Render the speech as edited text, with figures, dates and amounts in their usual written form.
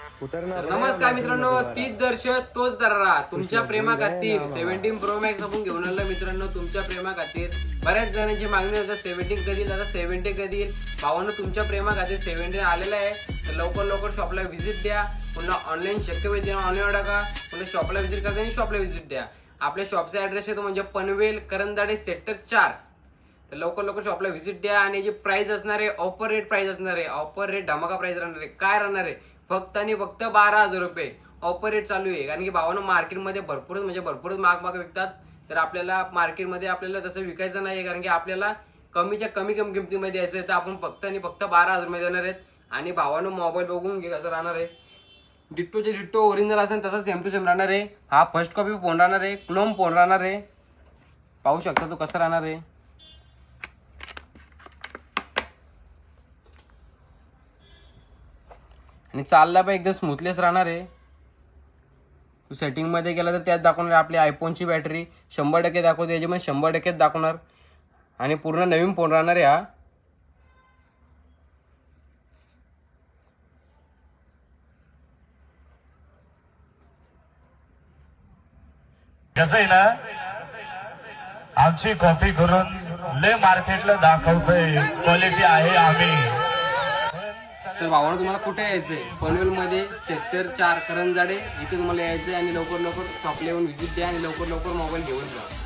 नमस्कार मित्रांनो, तीच दर्शक तोच दरारा तुमच्या प्रेमा खातीर 17 प्रो मॅक्स आपण घेऊन आलो मित्रांनो. तुमच्या प्रेमा खातीर बऱ्याच जणांची मागणी होती 17 कधी येईल, आता 70 कधी येईल. भावानं तुमच्या प्रेमा खातीर 17 आलेला आहे. तर लवकर शॉपला व्हिजिट द्या. पुन्हा ऑनलाईन शक्य होईल तेव्हा ऑनलाईन टाका. पुन्हा शॉपला व्हिजिट करताना शॉपला व्हिजिट द्या. आपल्या शॉपचा ॲड्रेस आहे तो म्हणजे पनवेल करंजाडे सेक्टर 4. तर लवकर शॉपला व्हिजिट द्या. आणि जी प्राइस असणार आहे ऑफर रेट प्राइस असणार आहे. ऑफर रेट धमाका प्राइस राहणार आहे. काय राहणार आहे? फक्त आणि फक्त 12,000 रुपये ऑफर रेट चालू आहे. कारण की भावानं मार्केटमध्ये भरपूरच महाग विकतात. तर आपल्याला मार्केटमध्ये आपल्याला तसं विकायचं नाही, कारण की आपल्याला कमीच्या कमी किमतीमध्ये द्यायचं आहे. तर आपण फक्त आणि फक्त 12,000 मध्ये देणार आहेत. आणि भावानं मोबाईल बघून घे कसं राहणार आहे. डिट्टोचे डिट्टो ओरिजिनल असेल तसं सेम टू सेम राहणार आहे. हा फर्स्ट कॉपी फोन राहणार आहे, क्लोन फोन राहणार आहे. पाहू शकता तो कसं राहणार आहे. आणि चालला पण एकदम स्मूथलेस राहणार आहे. तू सेटिंग मध्ये गेला तर त्यात दाखवणार आपली आयफोनची बॅटरी 100% दाखवते, याच्यामध्ये 100% दाखवणार. आणि पूर्ण नवीन फोन राहणार आहे हा. कसं आहे ना, आमची कॉपी करून लय मार्केटला दाखवतोय क्वालिटी आहे आम्ही. तर भावानं तुम्हाला कुठे यायचंय? पनवेलमध्ये सेक्टर 4 करंजाडे इथे तुम्हाला यायचंय. आणि लवकर शॉपला येऊन व्हिजिट द्या आणि लवकर मोबाईल घेऊन जा.